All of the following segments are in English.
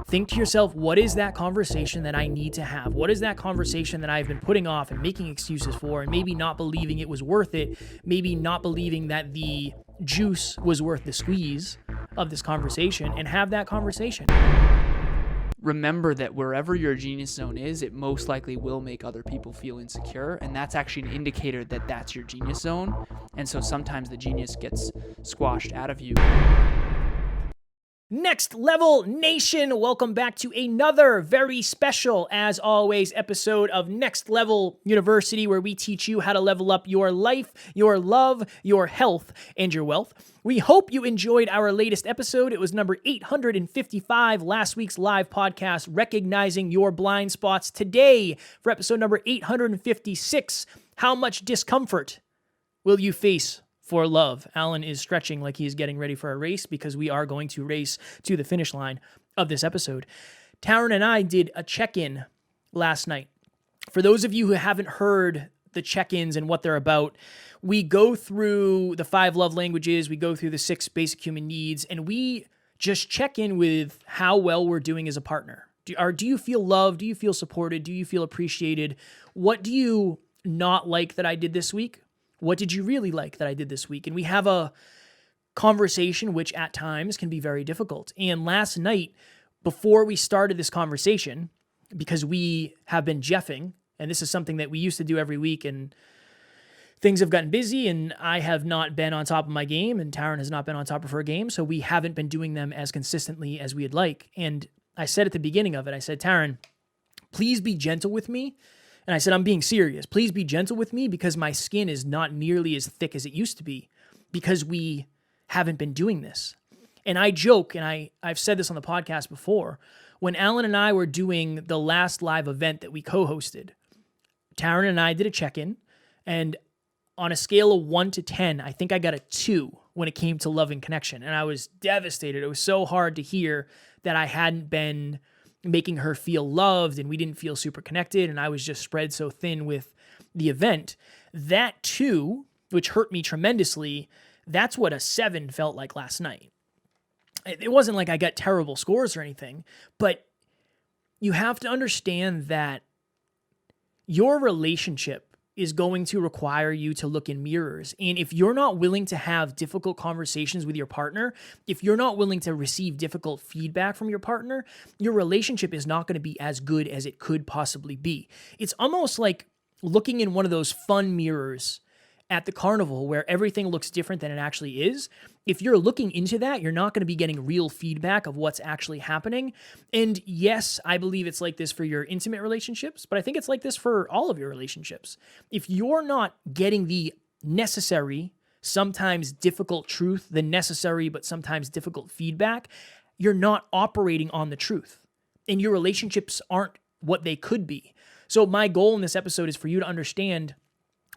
Think to yourself, what is that conversation that I need to have? What is that conversation that I've been putting off and making excuses for, and maybe not believing it was worth it, maybe not believing that the juice was worth the squeeze of this conversation, and have that conversation. Remember that wherever your genius zone is, it most likely will make other people feel insecure, and that's actually an indicator that that's your genius zone. And so sometimes the genius gets squashed out of you. Next Level Nation, welcome back to another very special, as always, episode of Next Level University, where we teach you how to level up your life, your love, your health, and your wealth. We hope you enjoyed our latest episode. It was number 855, last week's live podcast, Recognizing Your Blind Spots. Today, for episode number 856, how much discomfort will you face for love? Alan is stretching like he's getting ready for a race because we are going to race to the finish line of this episode. Taryn and I did a check-in last night. For those of you who haven't heard the check-ins and what they're about, we go through the 5 love languages, we go through the 6 basic human needs, and we just check in with how well we're doing as a partner. Do you feel loved? Do you feel supported? Do you feel appreciated? What do you not like that I did this week? What did you really like that I did this week? And we have a conversation which at times can be very difficult. And last night, before we started this conversation, because we have been jeffing, and this is something that we used to do every week, and things have gotten busy, and I have not been on top of my game, and Taryn has not been on top of her game, so we haven't been doing them as consistently as we'd like. And I said at the beginning of it, I said, Taryn, please be gentle with me. And I said, I'm being serious. Please be gentle with me because my skin is not nearly as thick as it used to be because we haven't been doing this. And I joke, and I've said this on the podcast before, when Alan and I were doing the last live event that we co-hosted, Taryn and I did a check-in, and on a scale of 1 to 10, I think I got a 2 when it came to love and connection. And I was devastated. It was so hard to hear that I hadn't been making her feel loved and we didn't feel super connected and I was just spread so thin with the event. That 2, which hurt me tremendously, that's what a 7 felt like last night. It wasn't like I got terrible scores or anything, but you have to understand that your relationship is going to require you to look in mirrors. And if you're not willing to have difficult conversations with your partner, if you're not willing to receive difficult feedback from your partner, your relationship is not going to be as good as it could possibly be. It's almost like looking in one of those fun mirrors at the carnival where everything looks different than it actually is. If you're looking into that, you're not going to be getting real feedback of what's actually happening. And yes, I believe it's like this for your intimate relationships, but I think it's like this for all of your relationships. If you're not getting the necessary, sometimes difficult truth, the necessary but sometimes difficult feedback, you're not operating on the truth. And your relationships aren't what they could be. So my goal in this episode is for you to understand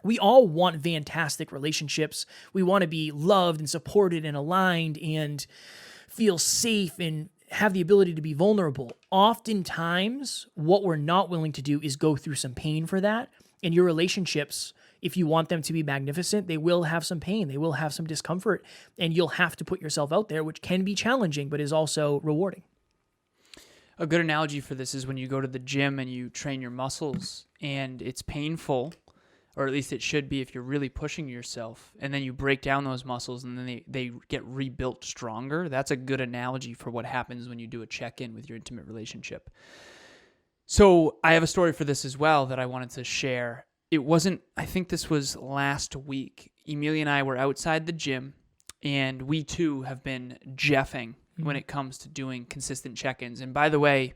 we all want fantastic relationships. We want to be loved and supported and aligned and feel safe and have the ability to be vulnerable. Oftentimes, what we're not willing to do is go through some pain for that. And your relationships, if you want them to be magnificent, they will have some pain. They will have some discomfort. And you'll have to put yourself out there, which can be challenging, but is also rewarding. A good analogy for this is when you go to the gym and you train your muscles and it's painful, or at least it should be if you're really pushing yourself, and then you break down those muscles and then they get rebuilt stronger. That's a good analogy for what happens when you do a check-in with your intimate relationship. So I have a story for this as well that I wanted to share. I think this was last week. Emilia and I were outside the gym, and we too have been jeffing when it comes to doing consistent check-ins. And by the way,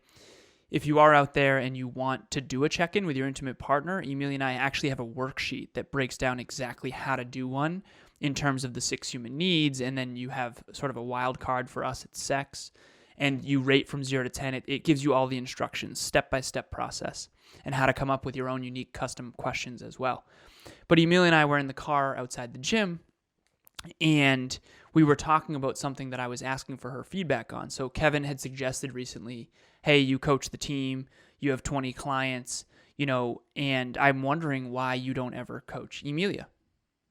if you are out there and you want to do a check-in with your intimate partner, Emilia and I actually have a worksheet that breaks down exactly how to do one in terms of the 6 human needs, and then you have sort of a wild card for us, it's sex, and you rate from 0 to 10. It gives you all the instructions, step-by-step process, and how to come up with your own unique custom questions as well. But Emilia and I were in the car outside the gym, and we were talking about something that I was asking for her feedback on. So Kevin had suggested recently, hey, you coach the team, you have 20 clients, and I'm wondering why you don't ever coach Emilia.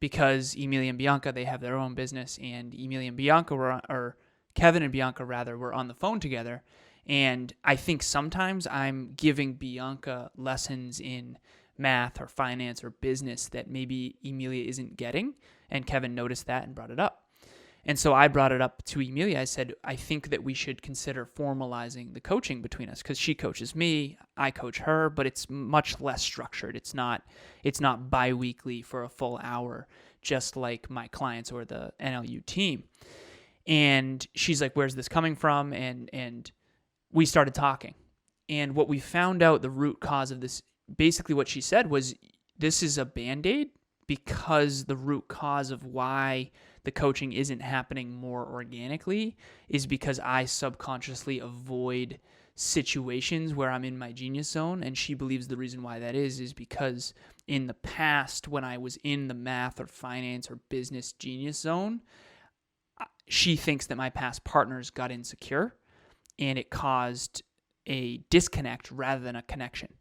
Because Emilia and Bianca, they have their own business, and Emilia and Bianca Kevin and Bianca rather, were on the phone together, And I think sometimes I'm giving Bianca lessons in math or finance or business that maybe Emilia isn't getting. And Kevin noticed that and brought it up. And so I brought it up to Emilia. I said, I think that we should consider formalizing the coaching between us, because she coaches me, I coach her, but it's much less structured. It's not bi-weekly for a full hour, just like my clients or the NLU team. And she's like, where's this coming from? And we started talking. And what we found out, the root cause of this, basically what she said was, this is a Band-Aid, because the root cause of why the coaching isn't happening more organically is because I subconsciously avoid situations where I'm in my genius zone. And she believes the reason why that is because in the past, when I was in the math or finance or business genius zone, she thinks that my past partners got insecure and it caused a disconnect rather than a connection.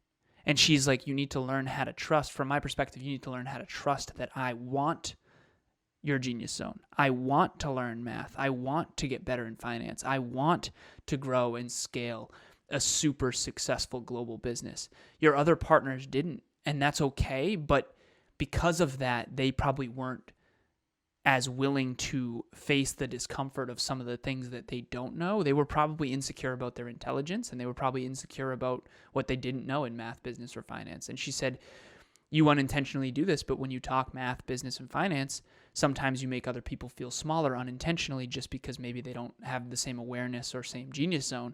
And she's like, you need to learn how to trust. From my perspective, you need to learn how to trust that I want your genius zone. I want to learn math. I want to get better in finance. I want to grow and scale a super successful global business. Your other partners didn't, and that's okay. But because of that, they probably weren't as willing to face the discomfort of some of the things that they don't know. They were probably insecure about their intelligence, and they were probably insecure about what they didn't know in math, business, or finance. And she said, you unintentionally do this, but when you talk math, business, and finance, sometimes you make other people feel smaller unintentionally just because maybe they don't have the same awareness or same genius zone.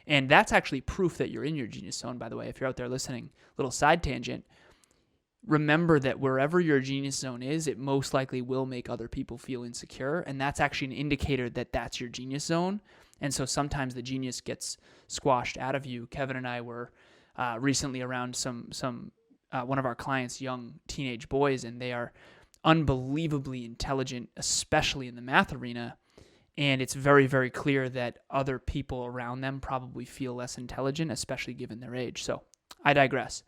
And that's actually proof that you're in your genius zone, by the way. If you're out there listening, little side tangent, remember that wherever your genius zone is, it most likely will make other people feel insecure. And that's actually an indicator that that's your genius zone. And so sometimes the genius gets squashed out of you. Kevin and I were recently around one of our clients' young teenage boys, and they are unbelievably intelligent, especially in the math arena. And it's very, very clear that other people around them probably feel less intelligent, especially given their age. So I digress.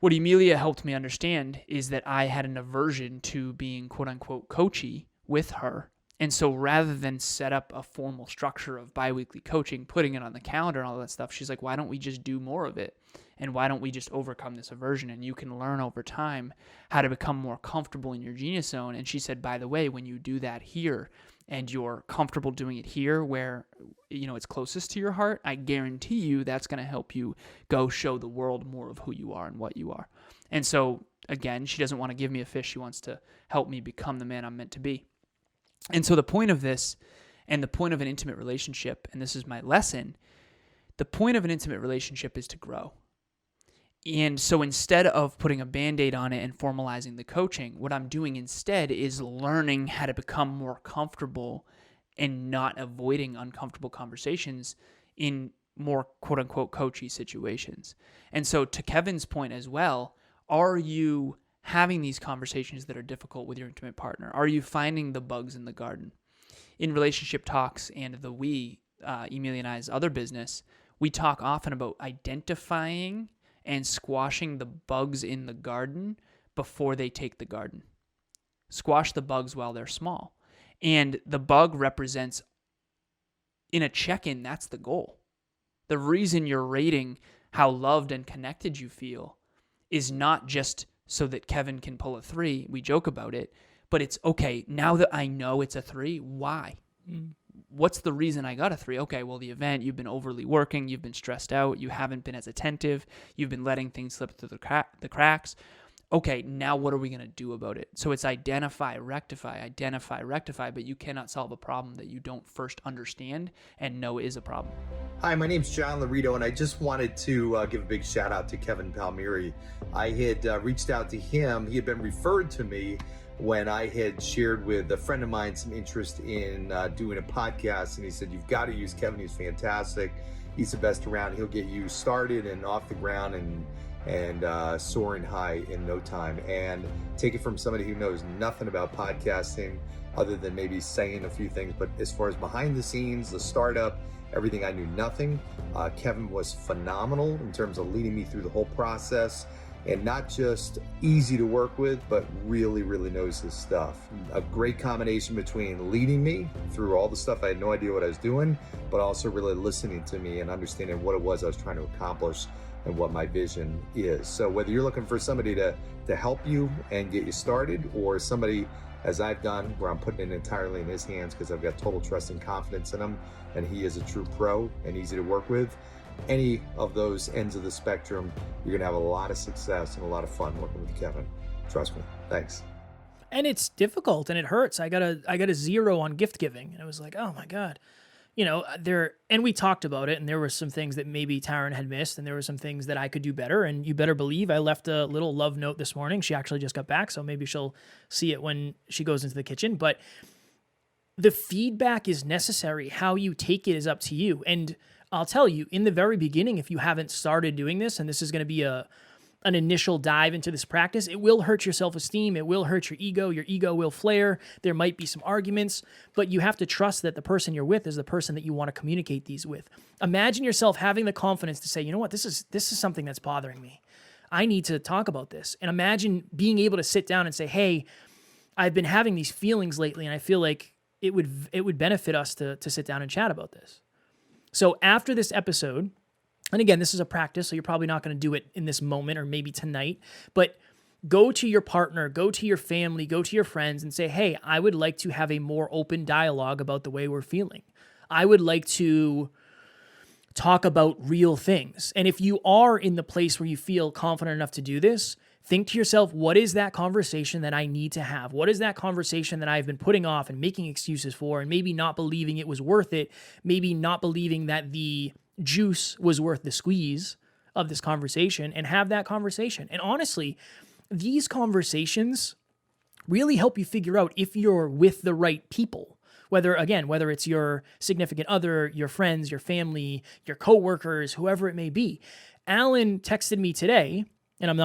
What Emilia helped me understand is that I had an aversion to being quote unquote coachy with her. And so rather than set up a formal structure of biweekly coaching, putting it on the calendar and all that stuff, she's like, why don't we just do more of it? And why don't we just overcome this aversion? And you can learn over time how to become more comfortable in your genius zone. And she said, by the way, when you do that here and you're comfortable doing it here where, it's closest to your heart, I guarantee you that's going to help you go show the world more of who you are and what you are. And so again, she doesn't want to give me a fish. She wants to help me become the man I'm meant to be. And so the point of this and the point of an intimate relationship, and this is my lesson, the point of an intimate relationship is to grow. And so instead of putting a Band-Aid on it and formalizing the coaching, what I'm doing instead is learning how to become more comfortable and not avoiding uncomfortable conversations in more quote-unquote coachy situations. And so to Kevin's point as well, are you having these conversations that are difficult with your intimate partner? Are you finding the bugs in the garden? In relationship talks and Emilia and I's other business, we talk often about identifying and squashing the bugs in the garden before they take the garden. Squash the bugs while they're small. And the bug represents, in a check-in, that's the goal. The reason you're rating how loved and connected you feel is not just so that Kevin can pull a 3. We joke about it, but it's, okay, now that I know it's a 3, why? What's the reason I got a 3? Okay, well, the event, you've been overly working, you've been stressed out, you haven't been as attentive, you've been letting things slip through the cracks. Okay, now what are we going to do about it? So it's identify, rectify, but you cannot solve a problem that you don't first understand and know is a problem. Hi, my name's John Laurito, and I just wanted to give a big shout out to Kevin Palmieri. I had reached out to him. He had been referred to me when I had shared with a friend of mine some interest in doing a podcast, and he said, you've got to use Kevin. He's fantastic. He's the best around. He'll get you started and off the ground and soaring high in no time. And take it from somebody who knows nothing about podcasting other than maybe saying a few things. But as far as behind the scenes, the startup, everything, I knew nothing. Kevin was phenomenal in terms of leading me through the whole process. and not just easy to work with, but really, really knows his stuff. A great combination between leading me through all the stuff I had no idea what I was doing, but also really listening to me and understanding what it was I was trying to accomplish and what my vision is. So whether you're looking for somebody to help you and get you started, or somebody, as I've done, where I'm putting it entirely in his hands because I've got total trust and confidence in him, and he is a true pro and easy to work with, any of those ends of the spectrum, you're gonna have a lot of success and a lot of fun working with Kevin. Trust me. Thanks. And it's difficult and it hurts. I got a 0 on gift giving, and I was like, oh my God. And we talked about it, and there were some things that maybe Taryn had missed, and there were some things that I could do better. And you better believe I left a little love note this morning. She actually just got back, so maybe she'll see it when she goes into the kitchen. But the feedback is necessary. How you take it is up to you. And I'll tell you, in the very beginning, if you haven't started doing this, and this is going to be an initial dive into this practice, it will hurt your self-esteem. It will hurt your ego. Your ego will flare. There might be some arguments, but you have to trust that the person you're with is the person that you want to communicate these with. Imagine yourself having the confidence to say, you know what, this is something that's bothering me. I need to talk about this. And imagine being able to sit down and say, hey, I've been having these feelings lately, and I feel like it would benefit us to sit down and chat about this. So after this episode, and again, this is a practice, so you're probably not going to do it in this moment or maybe tonight, but go to your partner, go to your family, go to your friends and say, hey, I would like to have a more open dialogue about the way we're feeling. I would like to talk about real things. And if you are in the place where you feel confident enough to do this, think to yourself, what is that conversation that I need to have? What is that conversation that I've been putting off and making excuses for, and maybe not believing it was worth it, maybe not believing that the juice was worth the squeeze of this conversation, and have that conversation. And honestly, these conversations really help you figure out if you're with the right people. Whether it's your significant other, your friends, your family, your coworkers, whoever it may be. Alan texted me today, and I'm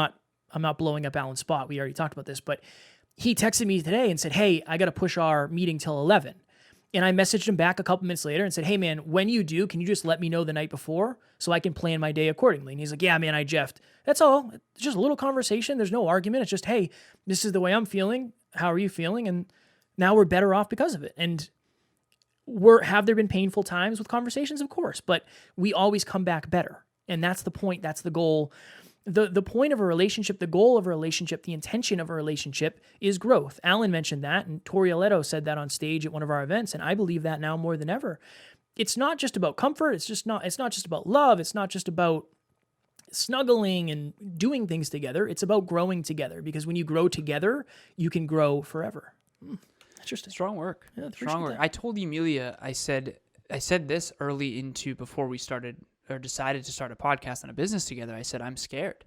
not blowing up Alan's spot. We already talked about this, but he texted me today and said, hey, I got to push our meeting till 11. And I messaged him back a couple minutes later and said, hey man, when you do, can you just let me know the night before so I can plan my day accordingly? And he's like, yeah, man, I jeffed. That's all. It's just a little conversation. There's no argument. It's just, hey, this is the way I'm feeling. How are you feeling? And now we're better off because of it. And have there been painful times with conversations? Of course, but we always come back better. And that's the point. That's the goal. The point of a relationship, the goal of a relationship, the intention of a relationship is growth. Alan mentioned that, and Tori Aletto said that on stage at one of our events, and I believe that now more than ever. It's not just about comfort. It's not just about love. It's not just about snuggling and doing things together. It's about growing together, because when you grow together, you can grow forever. Interesting. Strong work. Yeah, strong work. that. I told Emilia, I said this early into before we started or decided to start a podcast and a business together. I said, I'm scared.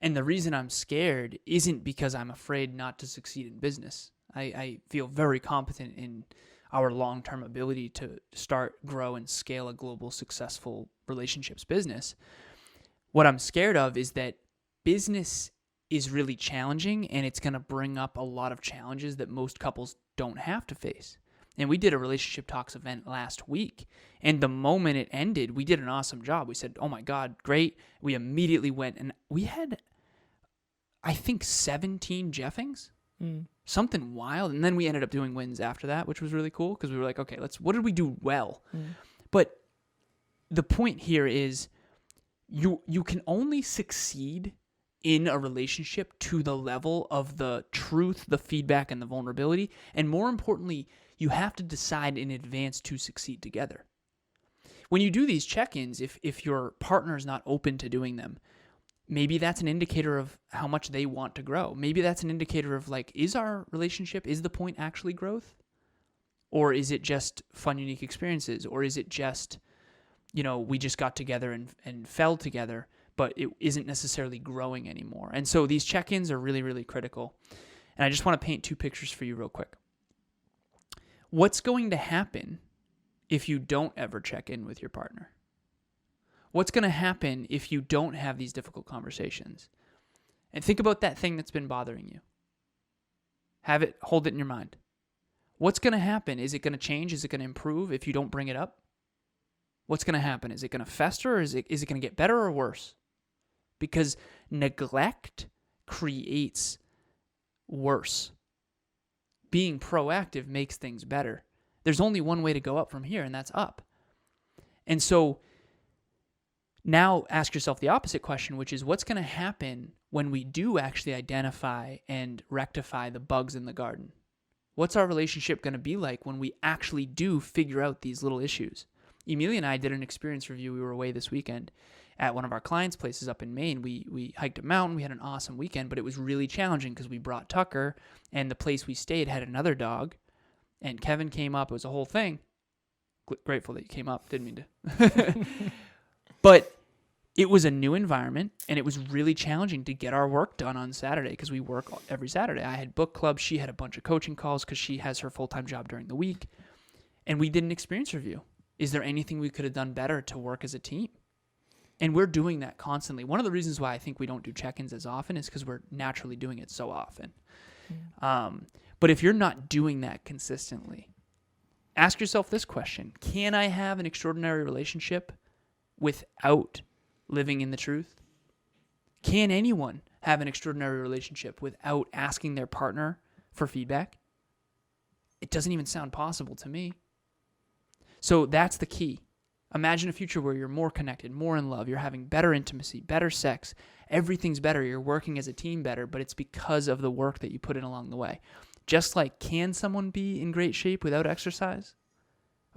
And the reason I'm scared isn't because I'm afraid not to succeed in business. I feel very competent in our long-term ability to start, grow, and scale a global successful relationships business. What I'm scared of is that business is really challenging, and it's going to bring up a lot of challenges that most couples don't have to face. And we did a relationship talks event last week, and the moment it ended, we did an awesome job. We said, oh my God, great. We immediately went, and we had, I think, 17 Jeffings, something wild. And then we ended up doing wins after that, which was really cool, because we were like, okay, what did we do well? But the point here is you can only succeed in a relationship to the level of the truth, the feedback, and the vulnerability. And more importantly, you have to decide in advance to succeed together. When you do these check-ins, if your partner is not open to doing them, maybe that's an indicator of how much they want to grow. Maybe that's an indicator of is our relationship, is the point actually growth? Or is it just fun, unique experiences? Or is it just, we just got together and fell together, but it isn't necessarily growing anymore? And so these check-ins are really, really critical. And I just want to paint two pictures for you real quick. What's going to happen if you don't ever check in with your partner? What's going to happen if you don't have these difficult conversations? And think about that thing that's been bothering you. Hold it in your mind. What's going to happen? Is it going to change? Is it going to improve if you don't bring it up? What's going to happen? Is it going to fester, or is it going to get better or worse? Because Neglect creates worse. Being proactive makes things better. There's only one way to go up from here, and that's up. And so now ask yourself the opposite question, which is what's going to happen when we do actually identify and rectify the bugs in the garden? What's our relationship going to be like when we actually do figure out these little issues? Emilia and I did an experience review. We were away this weekend at one of our clients' places up in Maine. We hiked a mountain. We had an awesome weekend, but it was really challenging because we brought Tucker, and the place we stayed had another dog, and Kevin came up. It was a whole thing. Grateful that you came up. Didn't mean to. But it was a new environment, and it was really challenging to get our work done on Saturday because we work every Saturday. I had book club. She had a bunch of coaching calls because she has her full-time job during the week, and we did an experience review. Is there anything we could have done better to work as a team? And we're doing that constantly. One of the reasons why I think we don't do check-ins as often is because we're naturally doing it so often. But if you're not doing that consistently, ask yourself this question. Can I have an extraordinary relationship without living in the truth? Can anyone have an extraordinary relationship without asking their partner for feedback? It doesn't even sound possible to me. So that's the key. Imagine a future where you're more connected, more in love, you're having better intimacy, better sex, everything's better, you're working as a team better, but it's because of the work that you put in along the way. Just like, can someone be in great shape without exercise?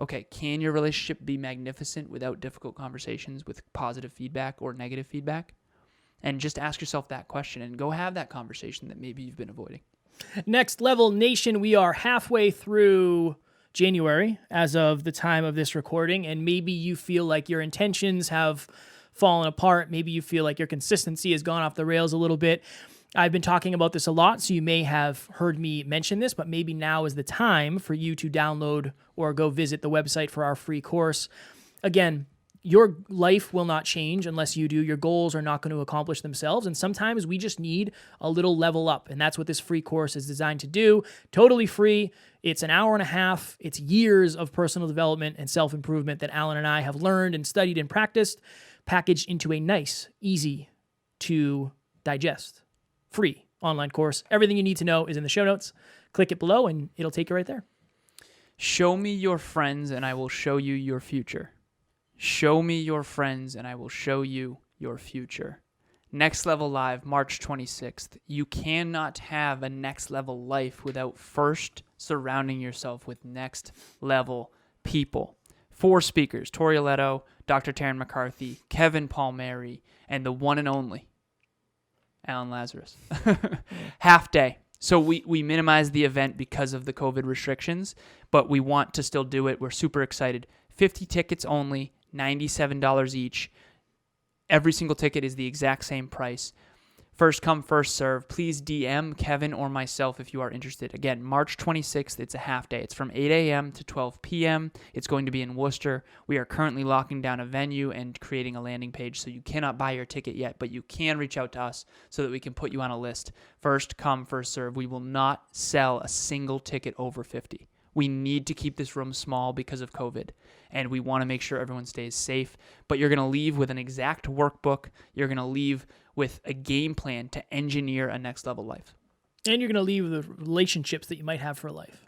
Okay, can your relationship be magnificent without difficult conversations with positive feedback or negative feedback? And just ask yourself that question and go have that conversation that maybe you've been avoiding. Next Level Nation, we are halfway through January as of the time of this recording, and maybe you feel like your intentions have fallen apart. Maybe you feel like your consistency has gone off the rails a little bit. I've been talking about this a lot, so you may have heard me mention this, but maybe now is the time for you to download or go visit the website for our free course. Again, your life will not change unless you do. Your goals are not going to accomplish themselves, and sometimes we just need a little level up, and that's what this free course is designed to do. Totally free. It's an hour and a half. It's years of personal development and self-improvement that Alan and I have learned and studied and practiced, packaged into a nice, easy to digest, free online course. Everything you need to know is in the show notes. Click it below and it'll take you right there. Show me your friends and I will show you your future. Show me your friends and I will show you your future. Next Level Live, March 26th. You cannot have a next level life without first surrounding yourself with next level people. 4 speakers, Tori Aletto, Dr. Taryn McCarthy, Kevin Palmieri, and the one and only Alan Lazaros. Half day. So we minimize the event because of the COVID restrictions, but we want to still do it. We're super excited. 50 tickets only, $97 each. Every single ticket is the exact same price. First come, first serve. Please DM Kevin or myself if you are interested. Again, March 26th, it's a half day. It's from 8 a.m. to 12 p.m. It's going to be in Worcester. We are currently locking down a venue and creating a landing page, so you cannot buy your ticket yet, but you can reach out to us so that we can put you on a list. First come, first serve. We will not sell a single ticket over 50. We need to keep this room small because of COVID, and we want to make sure everyone stays safe. But you're going to leave with an exact workbook. You're going to leave with a game plan to engineer a next level life. And you're going to leave with the relationships that you might have for life.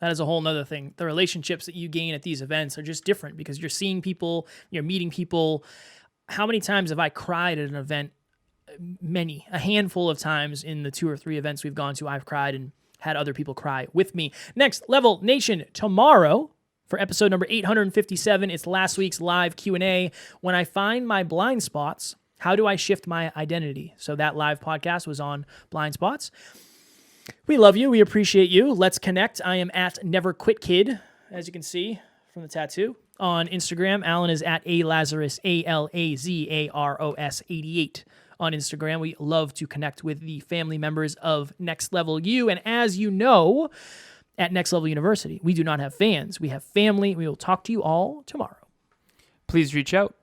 That is a whole nother thing. The relationships that you gain at these events are just different because you're seeing people, you're meeting people. How many times have I cried at an event? Many. A handful of times in the 2 or 3 events we've gone to, I've cried and had other people cry with me. Next Level Nation, tomorrow for episode number 857, it's last week's live Q&A. When I find my blind spots, how do I shift my identity? So that live podcast was on blind spots. We love you. We appreciate you. Let's connect. I am at NeverQuitKid, as you can see from the tattoo. On Instagram, Alan is at Lazarus, Alazaros 88. On Instagram, we love to connect with the family members of Next Level U. And as you know, at Next Level University, we do not have fans. We have family. We will talk to you all tomorrow. Please reach out.